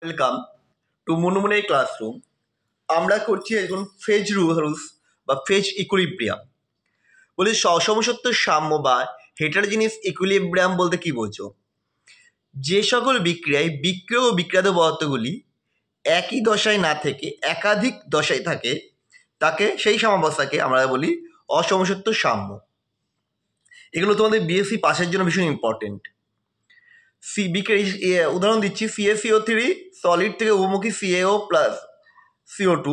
Welcome to মুনমুনের classroom. আমরা করছি এখন ফেজ রুলস বা ফেজ ইকুইলিব্রিয়াম। বলি সমসত্ব সাম্য বা হেটারোজিনিয়াস ইকুইলিব্রিয়াম বলতে কি বোঝো? যে সকল বিক্রিয়ায় বিক্রিয় ও বিক্রিয়াত পদার্থগুলি একই দশায় না থেকে একাধিক দশায় থাকে তাকে সেই সাম্যাবস্থাকে আমরা বলি অসমসত্ব সাম্য। এগুলো তোমাদের বিএসসি পাসের জন্য ভীষণ ইম্পর্টেন্ট। উদাহরণ দিচ্ছি, CaCO3 সলিড থেকে উভমুখী CaO প্লাস CO2।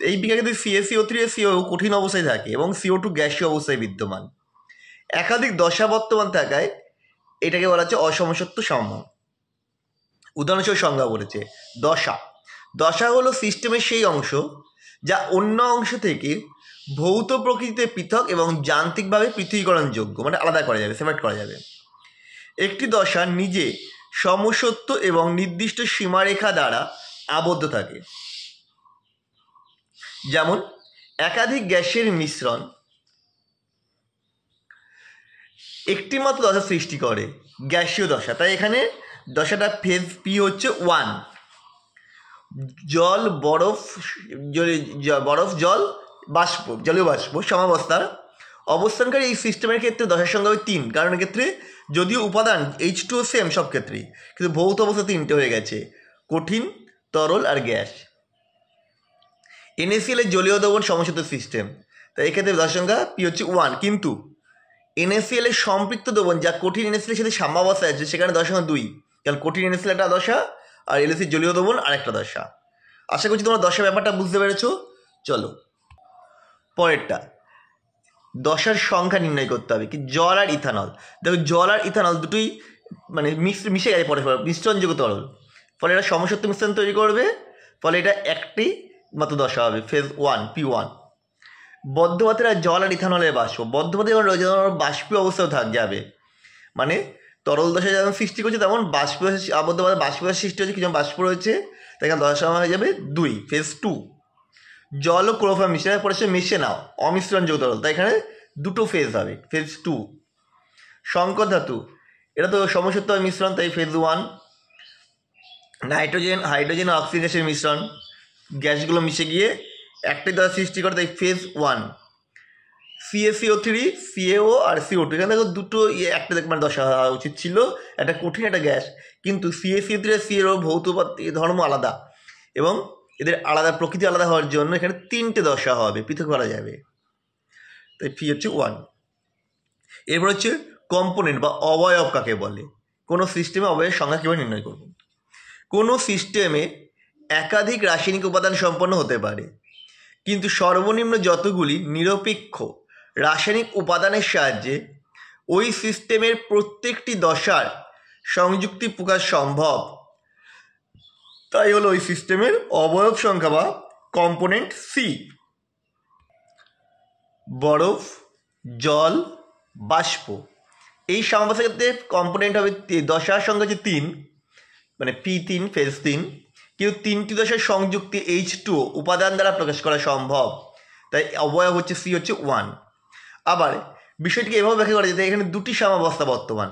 এই বিক্রিয়া কিন্তু CaCO3 এর CO কঠিন অবস্থায় থাকে এবং CO2 গ্যাসীয় অবস্থায় বিদ্যমান। একাধিক দশা বর্তমান থাকায় এটাকে বলা হচ্ছে অসমসত্ব সাম্য। উদাহরণস্বরূপ সংজ্ঞা বলেছে, দশা হলো সিস্টেমের সেই অংশ যা অন্য অংশ থেকে ভৌত প্রকৃতিতে পৃথক এবং যান্ত্রিকভাবে পৃথকীকরণযোগ্য, মানে আলাদা করা যাবে, সেপারেট করা যাবে। একটি দশা নিজে সমসত্ব এবং নির্দিষ্ট সীমারেখা দ্বারা আবদ্ধ থাকে। যেমন একাধিক গ্যাসের মিশ্রণ একটি মাত্র দশা সৃষ্টি করে, গ্যাসীয় দশা। তাই এখানে দশাটা ফেজ পি হচ্ছে 1। জল বরফ জল বাষ্প, জলীয় বাষ্প সমাবস্থার অবস্থানকারী এই সিস্টেমের ক্ষেত্রে দশার সংখ্যা হবে 3। কারণ এক্ষেত্রে যদিও উপাদান H2O সেম সব ক্ষেত্রেই, কিন্তু ভৌত অবস্থা 3টে হয়ে গেছে, কঠিন, তরল আর গ্যাস। NaCl এর জলীয় দ্রবণ সমসত্ব সিস্টেম, তাই এক্ষেত্রে দশার সংখ্যা পি হচ্ছে 1। কিন্তু NaCl এর সম্পৃক্ত দ্রবণ যা কঠিন NaCl এর সাথে সাম্যাবস্থায় আছে সেখানে দশার সংখ্যা 2। কারণ কঠিন NaCl একটা দশা আর LaC জলীয় দ্রবণ আরেকটা দশা। আশা করছি তোমরা দশা ব্যাপারটা বুঝতে পেরেছো। চলো পরেরটা, দশার সংখ্যা নির্ণয় করতে হবে। কি, জল আর ইথানল। দেখো জল আর ইথানল দুটোই মানে মিশে গেছে পরে মিশ্রণযোগ্য তরল, ফলে এটা সমসত্ব মিশ্রণ তৈরি করবে, ফলে এটা একটি মাত্র দশা হবে, ফেজ 1 P1। বদ্ধপাতের আর জল আর ইথানলের বাষ্প, বদ্ধপাতে যেমন বাষ্পীয় অবস্থাও যাবে, মানে তরল দশা যেমন সৃষ্টি করছে তেমন বাষ্প আবদ্ধ বাষ্প সৃষ্টি হচ্ছে, কিছু বাষ্প রয়েছে, তাই এখানে দশা হয়ে যাবে 2, ফেজ 2। জল ও ক্লোরোফর্ম মিশ্রণের পরে সে মিশে নাও অমিশ্রণযোগ্য তরল, তাই এখানে দুটো ফেজ হবে, ফেজ 2। সংকর ধাতু, এটা তো সমসত্ব মিশ্রণ, তাই ফেজ 1। নাইট্রোজেন, হাইড্রোজেন ও অক্সিজেন গ্যাসের মিশ্রণ, গ্যাসগুলো মিশে গিয়ে একটাই দশা সৃষ্টি করে, তাই ফেজ 1। CaCO3 CaO আর CO2, এখানে দেখো দুটো একটা মানে দশা হওয়া উচিত ছিল, একটা কঠিন একটা গ্যাস, কিন্তু CaCO3 আর CaO ভৌত ধর্ম আলাদা এবং এদের আলাদা প্রকৃতি আলাদা হওয়ার জন্য এখানে 3টে দশা হবে, পৃথক করা যাবে, তাই ফি হচ্ছে 1। এরপর হচ্ছে কম্পোনেন্ট বা অবয়ব কাকে বলে। কোনো সিস্টেমে অবয়বের সংখ্যা কীভাবে নির্ণয় করব? কোনো সিস্টেমে একাধিক রাসায়নিক উপাদান সম্পন্ন হতে পারে, কিন্তু সর্বনিম্ন যতগুলি নিরপেক্ষ রাসায়নিক উপাদানের সাহায্যে ওই সিস্টেমের প্রত্যেকটি দশার সংযুক্তি প্রকাশ সম্ভব, তাই হলো ওই সিস্টেমের অবয়ব সংখ্যা বা কম্পোনেন্ট সি। বরফ, জল, বাষ্প, এই সাম্যাবস্থার ক্ষেত্রে কম্পোনেন্ট হবে দশার সংখ্যা হচ্ছে 3, মানে P3 ফেজ 3, কিন্তু 3টি দশার সংযুক্তি H2O উপাদান দ্বারা প্রকাশ করা সম্ভব, তাই অবয়ব হচ্ছে সি হচ্ছে 1। আবার বিষয়টিকে এভাবে ব্যাখ্যা করা যেতে, এখানে দুটি সাম্যাবস্থা বর্তমান,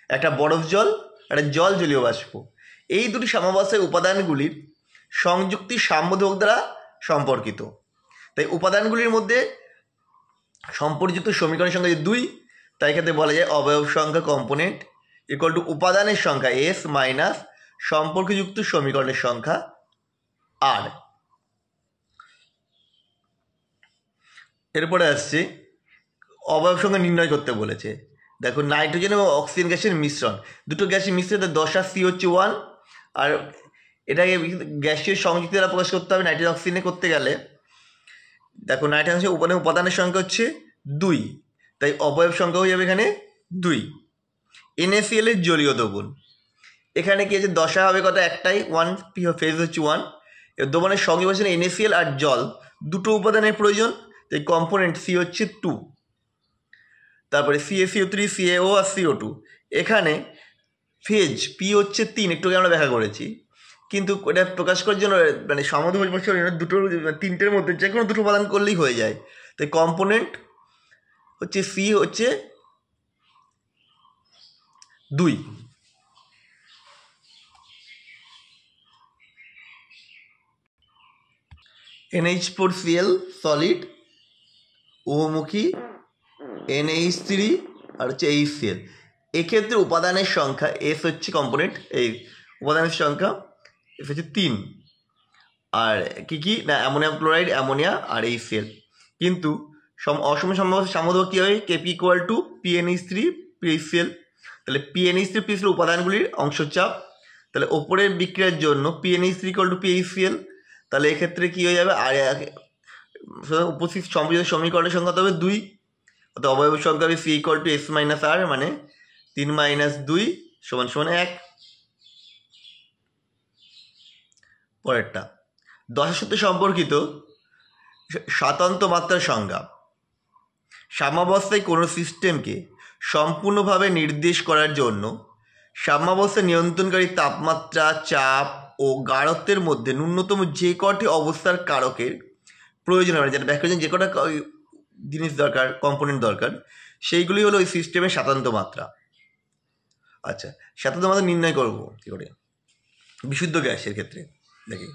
একটা বরফ জল, একটা জল জলীয় বাষ্প। এই দুটি সাম্যাবস্থায় উপাদানগুলির সংযুক্তি সাম্যধ্রুবক দ্বারা সম্পর্কিত, তাই উপাদানগুলির মধ্যে সম্পর্কিত সমীকরণের সংখ্যা 2, তাই ক্ষেত্রে বলা যায় অবয়ব সংখ্যা কম্পোনেন্ট ইকুয়াল টু উপাদানের সংখ্যা S মাইনাস সম্পর্কযুক্ত সমীকরণের সংখ্যা R। এরপরে আসছে অবয়ব সংখ্যা নির্ণয় করতে বলেছে। দেখো নাইট্রোজেন এবং অক্সিজেন গ্যাসের মিশ্রণ, দুটো গ্যাসের মিশ্রণে দশা সি হচ্ছে 1, আর এটাকে গ্যাসীয় সংযুক্তি দ্বারা প্রকাশ করতে হবে নাইট্রোজেন অক্সিজেনে করতে গেলে। দেখো নাইট্রোজেন উপাদানের সংখ্যা হচ্ছে 2, তাই অবয়ব সংখ্যা হয়ে যাবে এখানে 2। NaCl এর জলীয় দ্রবণ, এখানে কি আছে দশা হবে কত, একটাই 1, ফেজ হচ্ছে 1। দ্রবণের সঙ্গে বলছেন NaCl আর জল দুটো উপাদানের প্রয়োজন, তাই কম্পোনেন্ট সি হচ্ছে 2। তারপরে CaCO3 CaO আর CO2, এখানে ফেজ পি হচ্ছে 3, একটু আমরা ব্যাখ্যা করেছি, কিন্তু এটা প্রকাশ করার জন্য মানে সমাধান দুটো 3টের মধ্যে যে কোনো দুটো উপাদান করলেই হয়ে যায়, তাই কম্পোনেন্ট হচ্ছে সি হচ্ছে 2। NH4Cl সলিড, বহুমুখী, NH3 আর হচ্ছে HCl। এক্ষেত্রে উপাদানের সংখ্যা এস হচ্ছে কম্পোনেন্ট, এই উপাদানের সংখ্যা এস হচ্ছে 3। আর কি না অ্যামোনিয়াম ক্লোরাইড, অ্যামোনিয়া আর HCl। কিন্তু অসময় সাম্যতা কী হয়? Kp equal to PnH3 PHCl। তাহলে PnH3 PHCl উপাদানগুলির অংশচাপ, তাহলে ওপরের বিক্রিয়ার জন্য PnH3 ইকুয়াল টু PHCl। তাহলে এক্ষেত্রে কী হয়ে যাবে? আর উপস্থিত সম্পৃক্ত সমীকরণের সংখ্যা হবে 2, অর্থাৎ অবয়ব সংখ্যা হবে C equal to S minus R, মানে 3 - 2 = 1। পরেরটা দশার সাথে সম্পর্কিত স্বাতন্ত্র্য মাত্রার সংজ্ঞা। সাম্যাবস্থায় কোনো সিস্টেমকে সম্পূর্ণভাবে নির্দেশ করার জন্য সাম্যাবস্থা নিয়ন্ত্রণকারী তাপমাত্রা, চাপ ও গাঢ়ত্বের মধ্যে ন্যূনতম যে কটি অবস্থার কারকের প্রয়োজন হয়, যেটা ব্যাখ্যা যে কটা জিনিস দরকার, কম্পোনেন্ট দরকার, সেইগুলি হলো ওই সিস্টেমের স্বাতন্ত্র্য মাত্রা। আচ্ছা, স্বাতন্ত্র্য মাত্রা নির্ণয় করব কী করে? বিশুদ্ধ গ্যাসের ক্ষেত্রে দেখি,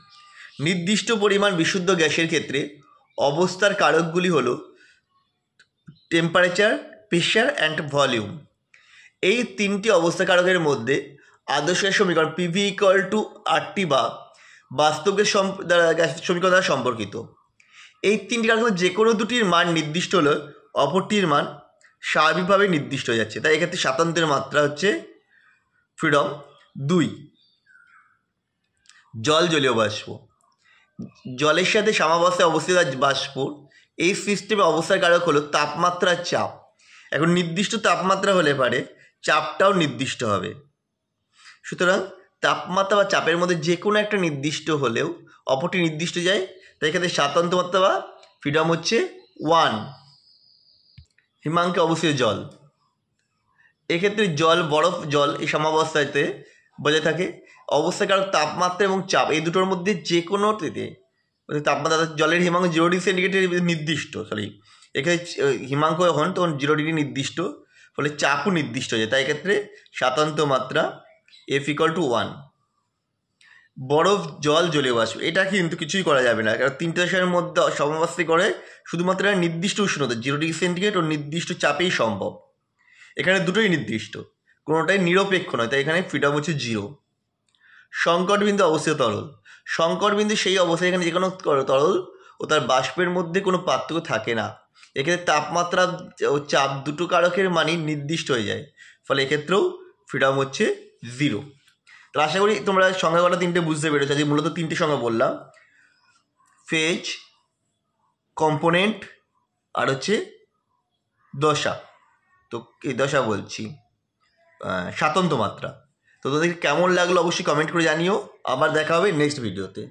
নির্দিষ্ট পরিমাণ বিশুদ্ধ গ্যাসের ক্ষেত্রে অবস্থার কারকগুলি হলো টেম্পারেচার, প্রেশার অ্যান্ড ভলিউম। এই তিনটি অবস্থা কারকের মধ্যে আদর্শ গ্যাস সমীকরণ PV ইকুয়াল টু RT বা বাস্তব গ্যাস সমীকরণ দ্বারা সম্পর্কিত। এই তিনটি কারকের যে কোনো দুটির মান নির্দিষ্ট হলে অপরটির মান স্বাভাবিকভাবে নির্দিষ্ট হয়ে যাচ্ছে। তাই এক্ষেত্রে স্বাতন্ত্র্যের মাত্রা হচ্ছে ফ্রিডম 2। জল, জলীয় বাষ্প। জলের সাথে সাম্যাবস্থায় অবস্থিত বাষ্প, এই সিস্টেমে অবস্থার কারক হলো তাপমাত্রা, চাপ। এখন নির্দিষ্ট তাপমাত্রা হলে পারে চাপটাও নির্দিষ্ট হবে। সুতরাং তাপমাত্রা বা চাপের মধ্যে যে কোনো একটা নির্দিষ্ট হলেও অপরটি নির্দিষ্ট যায়। তাই এক্ষেত্রে স্বাতন্ত্র্য মাত্রা বা ফ্রিডম হচ্ছে 1। হিমাঙ্কে অবস্থিত জল, এক্ষেত্রে জল, বরফ জল এই সাম্যাবস্থাতে বজায় থাকে। অবস্থাকারক তাপমাত্রা এবং চাপ এই দুটোর মধ্যে যে কোনোটিতে তাপমাত্রা, জলের হিমাঙ্ক 0 ডিগ্রি সেন্টিগ্রেডের নির্দিষ্ট, এখানে হিমাঙ্ক হন তখন 0 ডিগ্রি নির্দিষ্ট, ফলে চাপও নির্দিষ্ট হয়ে যায়। তাই এক্ষেত্রে স্বাতন্ত্র্য মাত্রা F ইকুয়াল টু 1। বরফ, জল, জলীয় বাষ্প, এটা কিন্তু কিছুই করা যাবে না, কারণ তিনটে দেশের মধ্যে সমাবস্থা করে শুধুমাত্র নির্দিষ্ট উষ্ণতা 0 ডিগ্রি সেন্টিগ্রেড ও নির্দিষ্ট চাপেই সম্ভব। এখানে দুটোই নির্দিষ্ট, কোনোটাই নিরপেক্ষ নয়, তাই এখানে ফ্রিডম হচ্ছে 0। সংকট বিন্দু অবস্থিত তরল। সংকট বিন্দু সেই অবস্থায় এখানে যে কোনো তরল ও তার বাষ্পের মধ্যে কোনো পার্থক্য থাকে না। এক্ষেত্রে তাপমাত্রা ও চাপ দুটো কারকের মানই নির্দিষ্ট হয়ে যায়, ফলে এক্ষেত্রেও ফ্রিডম হচ্ছে 0। তো আশা করি তোমরা সংজ্ঞা কটা তিনটে বুঝতে পেরেছো। যে মূলত তিনটে সংজ্ঞা বললাম, ফেজ, কম্পোনেন্ট আর হচ্ছে দশা। তো এই দশা বলছি স্বাতন্ত্র্য মাত্রা। তো তোদেরকে কেমন লাগলো অবশ্যই কমেন্ট করে জানিও। আবার দেখা হবে নেক্সট ভিডিওতে।